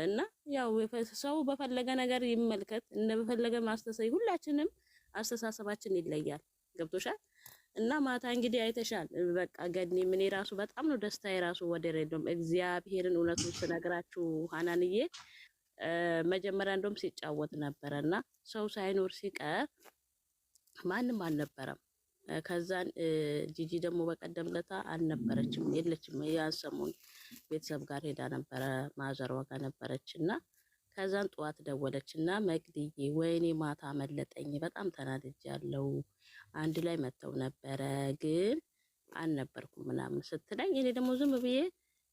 እና ያው ሰው በፈለገ ነገር ይመልከት እንደበፈለገ ማስተሳሰብ ሁላችንም አስተሳሰባችን ይለያል። ገብቶሻል? እና ማታ እንግዲህ አይተሻል። በቃ ገኒ ምን ራሱ በጣም ነው ደስታዬ ራሱ ወደር የለውም። እግዚአብሔርን እውነቱን ስነግራችሁ ሀናንዬ መጀመሪያ እንደውም ሲጫወት ነበረና ሰው ሳይኖር ሲቀር ማንም አልነበረም። ከዛን ጂጂ ደግሞ በቀደም ለታ አልነበረችም የለችም። ያን ሰሞን ቤተሰብ ጋር ሄዳ ነበረ ማዘሯ ጋር ነበረችና ከዛን ጠዋት ደወለችና መቅድዬ ወይኔ ማታ መለጠኝ በጣም ተናድጃለሁ። አንድ ላይ መተው ነበረ ግን አልነበርኩም ምናምን ስትለኝ እኔ ደግሞ ዝም ብዬ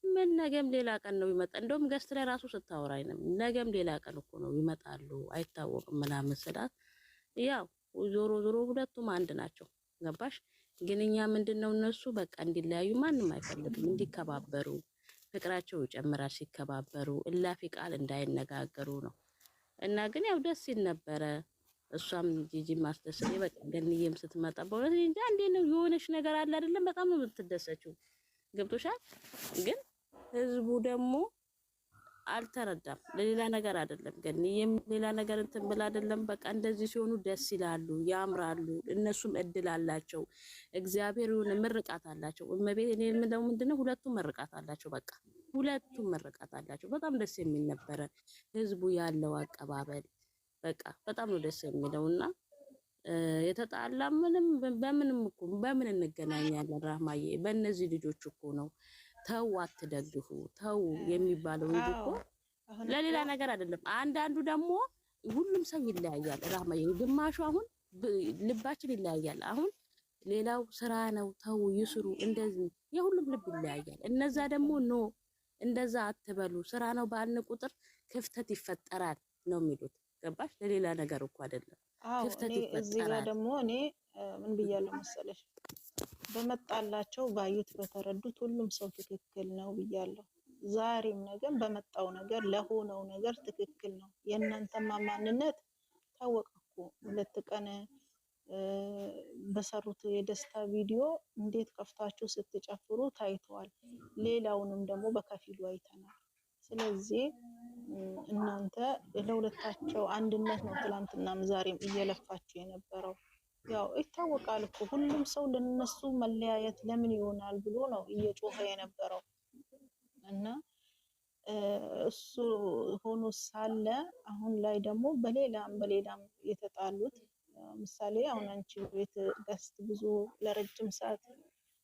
ምን ነገም ሌላ ቀን ነው ይመጣ እንደውም ገስት ላይ ራሱ ስታወራኝ ነው ነገም ሌላ ቀን እኮ ነው ይመጣሉ አይታወቅም ምናምን ስላት ያው ዞሮ ዞሮ ሁለቱም አንድ ናቸው። ገባሽ? ግን እኛ ምንድነው እነሱ በቃ እንዲለያዩ ማንም አይፈልግም፣ እንዲከባበሩ ፍቅራቸው ይጨምራል ሲከባበሩ፣ እላፊ ቃል እንዳይነጋገሩ ነው። እና ግን ያው ደስ ይል ነበረ። እሷም ጂጂ ማስደሰት በቃ ገንዬም ስትመጣ በእውነት እንጃ እንዴ ነው የሆነሽ ነገር አለ አይደለም፣ በጣም ነው የምትደሰችው። ገብቶሻል? ግን ህዝቡ ደግሞ አልተረዳም። ለሌላ ነገር አይደለም ገንዬም ሌላ ነገር እንትን ብላ አይደለም። በቃ እንደዚህ ሲሆኑ ደስ ይላሉ፣ ያምራሉ። እነሱም እድል አላቸው። እግዚአብሔር ይሁን ምርቃት አላቸው። እመቤት እኔ የምለው ምንድነው ሁለቱም ምርቃት አላቸው። በቃ ሁለቱም ምርቃት አላቸው። በጣም ደስ የሚል ነበረ ህዝቡ ያለው አቀባበል። በቃ በጣም ነው ደስ የሚለውና የተጣላ ምንም በምንም እኮ በምን እንገናኛለን? ራህማዬ በእነዚህ ልጆች እኮ ነው። ተው አትደግፉ፣ ተው የሚባለው እንጂ እኮ ለሌላ ነገር አይደለም። አንዳንዱ ደግሞ ሁሉም ሰው ይለያያል። ራህማዬ ግማሹ አሁን ልባችን ይለያያል። አሁን ሌላው ስራ ነው ተው ይስሩ፣ እንደዚህ የሁሉም ልብ ይለያያል። እነዛ ደግሞ ኖ እንደዛ አትበሉ፣ ስራ ነው ባልን ቁጥር ክፍተት ይፈጠራል ነው የሚሉት። ገባሽ? ለሌላ ነገር እኮ አይደለም ክፍተት ይፈጠራል። እዚህ ጋር ደግሞ እኔ ምን ብያለሁ መሰለሽ፣ በመጣላቸው ባዩት በተረዱት ሁሉም ሰው ትክክል ነው ብያለሁ። ዛሬም ነገም በመጣው ነገር ለሆነው ነገር ትክክል ነው። የእናንተማ ማንነት ታወቀ እኮ። 2 ቀን በሰሩት የደስታ ቪዲዮ እንዴት ከፍታችሁ ስትጨፍሩ ታይቷል። ሌላውንም ደግሞ በከፊሉ አይተናል። ስለዚህ እናንተ ለሁለታቸው አንድነት ነው ትላንትናም ዛሬም እየለፋችሁ የነበረው። ያው ይታወቃል እኮ ሁሉም ሰው ለነሱ መለያየት ለምን ይሆናል ብሎ ነው እየጮኸ የነበረው። እና እሱ ሆኖ ሳለ አሁን ላይ ደግሞ በሌላም የተጣሉት ምሳሌ አሁን አንቺ ቤት ገስት ብዙ ለረጅም ሰዓት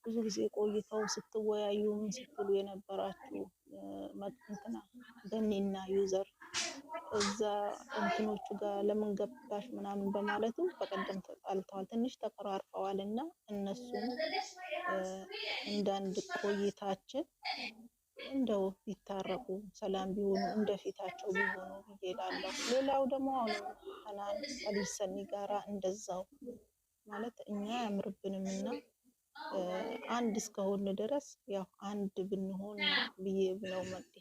ብዙ ጊዜ ቆይተው ስትወያዩ ምን ስትሉ የነበራችሁ እንትና ገኒና ዩዘር እዛ እንትኖቹ ጋር ለምን ገባሽ ምናምን በማለቱ በቀደም ተጣልተዋል፣ ትንሽ ተቀራርፈዋልና እነሱም እንዳንድ ቆይታችን እንደው ይታረቁ ሰላም ቢሆኑ እንደፊታቸው ቢሆኑ ይላልው። ሌላው ደግሞ አሁን ሀናን ከልጅ ሰኒ ጋራ እንደዛው ማለት እኛ ያምርብንምና አንድ እስከሆነ ድረስ ያው አንድ ብንሆን ብዬ ብለው መጤ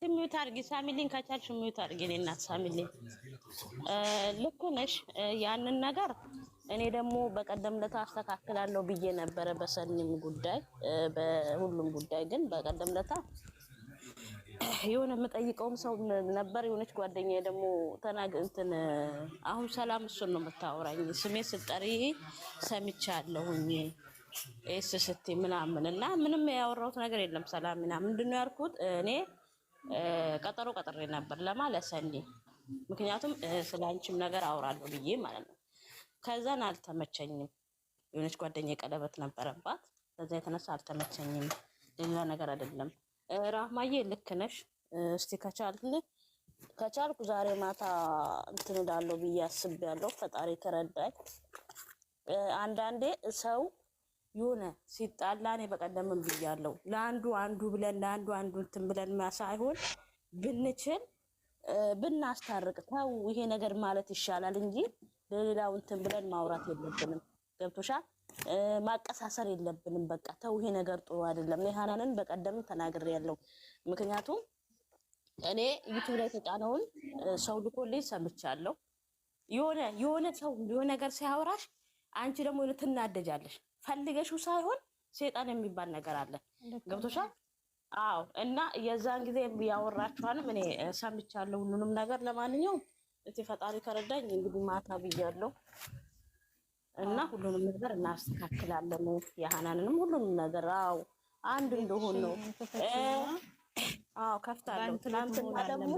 ሚዩት አድርጊ ሳሚሊን ከቻልሽ ሚዩት አድርጊ። እናት ሳሚሊን ልክ ነሽ። ያንን ነገር እኔ ደግሞ በቀደም ለታ አስተካክላለሁ ብዬ ነበረ፣ በሰኒም ጉዳይ በሁሉም ጉዳይ። ግን በቀደም ለታ የሆነ የምጠይቀውም ሰው ነበር። የሆነች ጓደኛዬ ደግሞ እንትን አሁን ሰላም እሱን ነው የምታወራኝ። ስሜ ስጠሪ ሰምቻለሁኝ ስስቲ ምናምን እና ምንም ያወራሁት ነገር የለም። ሰላም ምናምን ምንድነው ያልኩት እኔ ቀጠሮ ቀጥሬ ነበር ለሰኒ፣ ምክንያቱም ስላንቺም ነገር አወራለሁ ብዬ ማለት ነው። ከዛን አልተመቸኝም። የሆነች ጓደኛዬ ቀለበት ነበረባት፣ ከዛ የተነሳ አልተመቸኝም። ሌላ ነገር አይደለም። ራህማዬ ልክ ነሽ። እስቲ ከቻልኩ ዛሬ ማታ እንትን እላለሁ ብዬ አስቤያለሁ። ፈጣሪ ተረዳኝ። አንዳንዴ ሰው የሆነ ሲጣላ እኔ በቀደምም ብያለሁ፣ ለአንዱ ብለን ለአንዱ እንትን ብለን ሳይሆን ብንችል ብናስታርቅ ተው ይሄ ነገር ማለት ይሻላል እንጂ ለሌላው እንትን ብለን ማውራት የለብንም። ገብቶሻል? ማቀሳሰር የለብንም። በቃ ተው ይሄ ነገር ጥሩ አይደለም። የሃናንን በቀደም ተናግሬያለሁ። ምክንያቱም እኔ ዩቲዩብ ላይ ተጫነውን ሰው ልኮልኝ ሰምቻለሁ። የሆነ ሰው የሆነ ነገር ሲያወራሽ አንቺ ደግሞ ትናደጃለሽ። ፈልገሽው ሳይሆን ሴጣን የሚባል ነገር አለ። ገብቶሻል? አዎ እና የዛን ጊዜ ያወራችኋንም እኔ ሰምቻለሁ ሁሉንም ነገር። ለማንኛውም እቲ ፈጣሪ ከረዳኝ እንግዲህ ማታ ብያለሁ እና ሁሉንም ነገር እናስተካክላለን። የሃናንንም ሁሉንም ነገር አዎ አንድ እንደሆን ነው። አዎ ከፍታለሁ። ትናንትና ደግሞ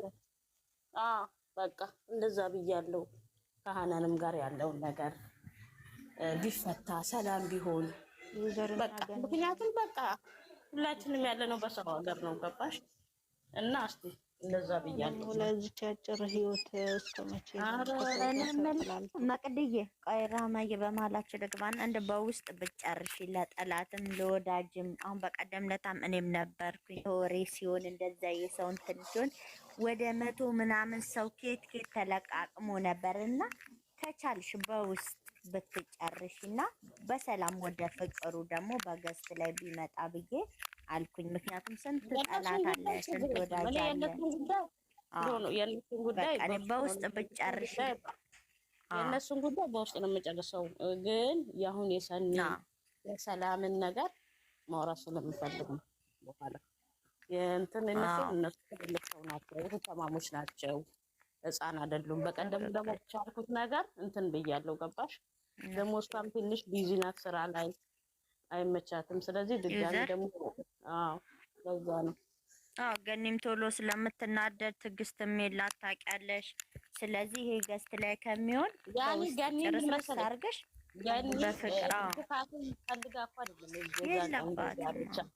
አዎ በቃ እንደዛ ብያለሁ። ከሃናንም ጋር ያለውን ነገር ቢፈታ ሰላም ቢሆን በቃ ምክንያቱም በቃ ሁላችንም ያለነው በሰው ሀገር ነው። ገባሽ? እና እስቲ እንደዛ ብያለሁ። ለዚች አጭር ህይወት እስከመቼ መቅድዬ ቆይ ራማዬ በመሀላችሁ ልግባና እንደ በውስጥ ብጨርሽ ለጠላትም ለወዳጅም። አሁን በቀደም ለታም እኔም ነበርኩኝ ወሬ ሲሆን እንደዛ የሰው እንትን ሲሆን ወደ 100 ምናምን ሰው ኬት ተለቃቅሞ ነበርና ከቻልሽ በውስጥ ብትጨርሽና በሰላም ወደ ፍቅሩ ደግሞ በገስት ላይ ቢመጣ ብዬ አልኩኝ። ምክንያቱም ስንት ጠላት አለ፣ ስንት ወዳጅ አለ። የእነሱን ጉዳይ በውስጥ ብትጨርሽ የእነሱን ጉዳይ በውስጥ ነው የምጨርሰው። ግን የአሁን የሰኒ የሰላምን ነገር ማውራት ስለምፈልግ ነው። በኋላ የእንትን እነሱ ትልቅ ሰው ናቸው፣ እህትማማቾች ናቸው፣ ህፃን አይደሉም። በቀደም ደግሞ ቻልኩት ነገር እንትን ብያለሁ። ገባሽ? ደግሞ እሷም ትንሽ ቢዚ ናት፣ ስራ ላይ አይመቻትም። ስለዚህ ድጋሚ ደግሞ ለዛ ነው። ገኒም ቶሎ ስለምትናደድ ትዕግስትም የላት ታውቂያለሽ። ስለዚህ ይሄ ገስት ላይ ከሚሆን ያኔ ገኒ መስል አድርገሽ በፍቅር ክፋትም ፈልጋ እኮ አይደለም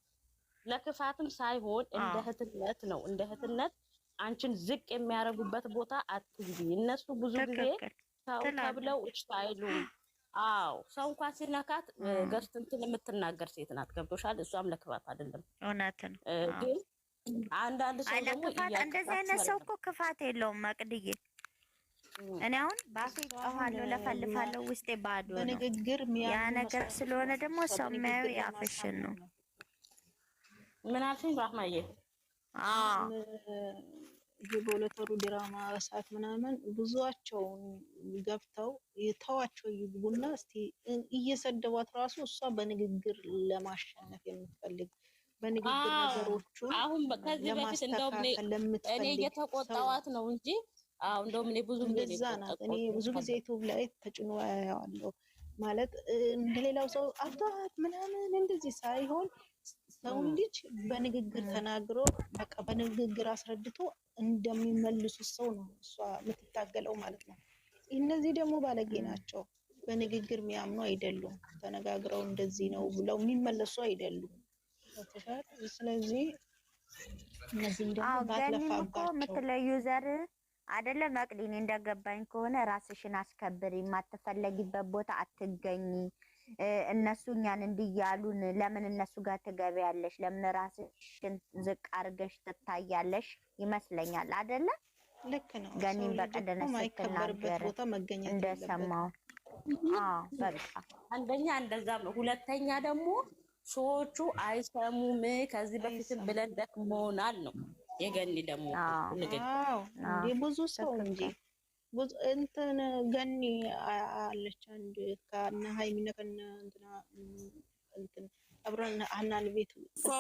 ለክፋትም ሳይሆን እንደ እህትነት ነው። እንደ እህትነት አንቺን ዝቅ የሚያደርጉበት ቦታ አትግቢ። እነሱ ብዙ ጊዜ ሰው ተብለው ስታይሉ ሰው እንኳን ሲነካት ገስት እንትን የምትናገር ሴት ናት። ገብቶሻል? እሷም ለክፋት አይደለም። እውነት ነው። ግን አንዳንድ ሰው ደግሞ እንደዚህ አይነት ሰው እኮ ክፋት የለውም መቅድዬ። እኔ አሁን ባፌ ጨዋለሁ፣ ለፈልፋለሁ፣ ውስጤ ባዶ ነው። በንግግር ያ ነገር ስለሆነ ደግሞ ሰው የሚያየው ያፍሽን ነው። ምን አልሽኝ ራህማዬ? ይሄ በሁለት ወሩ ድራማ ሰዓት ምናምን ብዙዋቸውን ገብተው የተዋቸው ይግቡና እስቲ እየሰደቧት ራሱ እሷ በንግግር ለማሸነፍ የምትፈልግ በንግግር ነገሮቹን አሁን ከዚህ በፊት እንደውም እኔ እየተቆጣዋት ነው እንጂ እንደውም እኔ ብዙ ጊዜ እኔ ብዙ ጊዜ ዩቲዩብ ላይ ተጭኖ ያያለሁ። ማለት እንደሌላው ሰው አባት ምናምን እንደዚህ ሳይሆን ሰው ልጅ በንግግር ተናግሮ በቃ በንግግር አስረድቶ እንደሚመልሱ ሰው ነው እሷ የምትታገለው ማለት ነው። እነዚህ ደግሞ ባለጌ ናቸው። በንግግር የሚያምኑ አይደሉም። ተነጋግረው እንደዚህ ነው ብለው የሚመለሱ አይደሉም። ስለዚህ እነዚህም ደግሞ ባትለፋባቸው የምትለዩ ዘር አይደለም። መቅዲኔ እንደገባኝ ከሆነ ራስሽን አስከብሪ፣ የማትፈለጊበት ቦታ አትገኝ። እነሱ እኛን እንዲያሉን ለምን እነሱ ጋር ትገቢያለሽ? ለምን ራስሽን ዝቅ አድርገሽ ትታያለሽ? ይመስለኛል አይደለ? ልክ ነው። ገኒም በቀደም ስትናገር እንደሰማው በቃ አንደኛ እንደዛም ነው። ሁለተኛ ደግሞ ሰዎቹ አይሰሙም። ከዚህ በፊትም ብለን ደክሞናል ነው የገኒ ደግሞ እንዴ ብዙ ሰው እንጂ ብዙ እንትን ገኒ አለች አንድ ከነ ሃይሚና ከነ እንትና እንትን አብረን ሀናን ቤት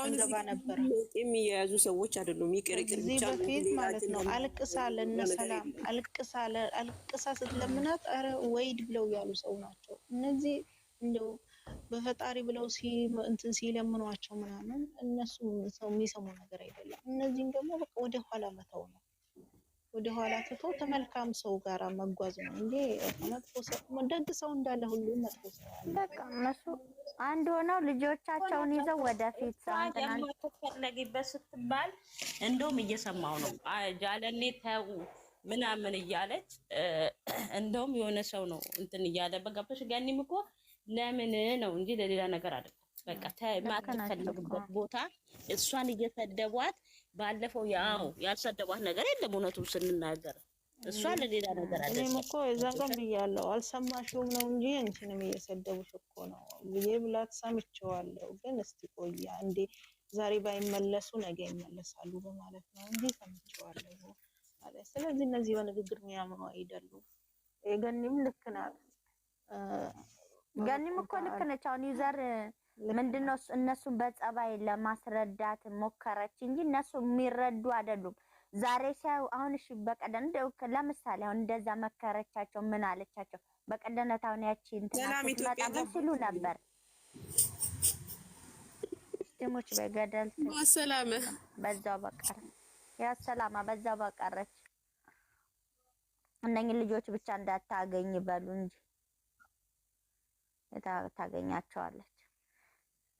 እንገባ ነበር። የሚያያዙ ሰዎች አይደሉም። ይቅርቅር ብቻ በፊት ማለት ነው። አልቅሳ ለነሰላም አልቅሳ ስትለምናት አረ ወይድ ብለው ያሉ ሰው ናቸው እነዚህ። እንደው በፈጣሪ ብለው እንትን ሲለምኗቸው ምናምን እነሱ ሰው የሚሰሙ ነገር አይደለም። እነዚህም ደግሞ በቃ ወደ ኋላ መተው ነው። ወደ ኋላ ትቶ ተመልካም ሰው ጋር መጓዝ ነው እንጂ መጥፎ ሰው ደግ ሰው እንዳለ ሁሉ መጥፎ ሰው በቃ እነሱ አንድ ሆነው ልጆቻቸውን ይዘው ወደፊት ሳንተናል ተፈለጊበት ስትባል እንደውም እየሰማው ነው ጃለኔ ተው ምናምን እያለች እንደውም የሆነ ሰው ነው እንትን እያለ በገበሽ ገኒም እኮ ለምን ነው እንጂ ለሌላ ነገር አይደለም። በቃ ማትፈልጉበት ቦታ እሷን እየሰደቧት ባለፈው ያልሰደቧት ነገር የለም። እውነቱን ስንናገር እሷ ለሌላ ነገር አይደለም። እኔም እኮ የዛን ቀን ብያለሁ አልሰማሽውም ነው እንጂ አንቺንም እየሰደቡሽ እኮ ነው ብዬ ብላት ሰምቼዋለሁ። ግን እስቲ ቆያ እንዴ ዛሬ ባይመለሱ ነገ ይመለሳሉ በማለት ነው እንጂ ሰምቼዋለሁ ማለት። ስለዚህ እነዚህ በንግግር የሚያምኑ አይደሉም። ገኒም ልክ ናት። ገኒም እኮ ልክ ነች። አሁን ዩዘር ምንድነው እነሱን በጸባይ ለማስረዳት ሞከረች እንጂ እነሱ የሚረዱ አይደሉም። ዛሬ ሲያዩ አሁን እሺ በቀደም እንደው ለምሳሌ አሁን እንደዛ መከረቻቸው ምን አለቻቸው? በቀደምነት አሁን ያቺ እንትና ሲሉ ነበር ሙስሊሞች በገደል ሰላም በዛው በቀረ ያ ሰላማ በዛው በቀረች እነኚህ ልጆች ብቻ እንዳታገኝ በሉ እንጂ ታገኛቸዋለች።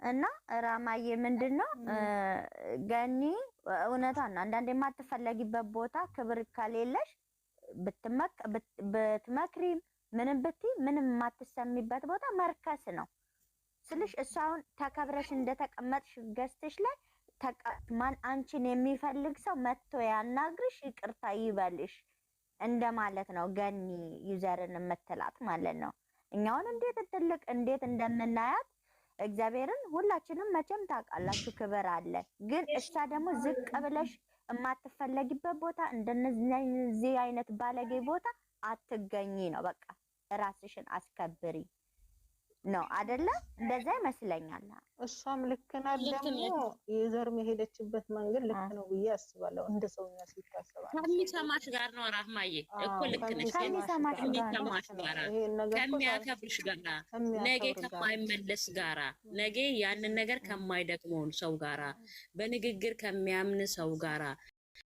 እና ራማዬ ምንድነው ገኒ እውነቷን ነው። አንዳንዴ የማትፈለጊበት ቦታ ክብር ከሌለሽ ብትመክሪም ምንም ብትይ ምንም የማትሰሚበት ቦታ መርከስ ነው ስልሽ። እሱ አሁን ተከብረሽ እንደተቀመጥሽ ገዝተሽ ላይ ማን አንቺን የሚፈልግ ሰው መጥቶ ያናግርሽ ይቅርታ ይበልሽ እንደማለት ነው። ገኒ ዩዘርን የምትላት ማለት ነው። እኛውን እንዴት ትልቅ እንዴት እንደምናያት እግዚአብሔርን ሁላችንም መቼም ታውቃላችሁ ክብር አለ። ግን እሷ ደግሞ ዝቅ ብለሽ የማትፈለጊበት ቦታ እንደነዚህ አይነት ባለጌ ቦታ አትገኝ ነው። በቃ ራስሽን አስከብሪ ነው አይደለ? እንደዛ ይመስለኛል። እሷም ልክ ናት። ደግሞ የዘር መሄደችበት መንገድ ልክ ነው ብዬ አስባለሁ። እንደ ሰውኛ ሲታሰባል ከሚሰማሽ ጋር ነው ራህማዬ እኮ ልክ ነሽ። ከሚሰማሽ ጋር ከሚያከብርሽ ጋር ነገ ከማይመለስ ጋራ ነገ ያንን ነገር ከማይደክመው ሰው ጋራ በንግግር ከሚያምን ሰው ጋራ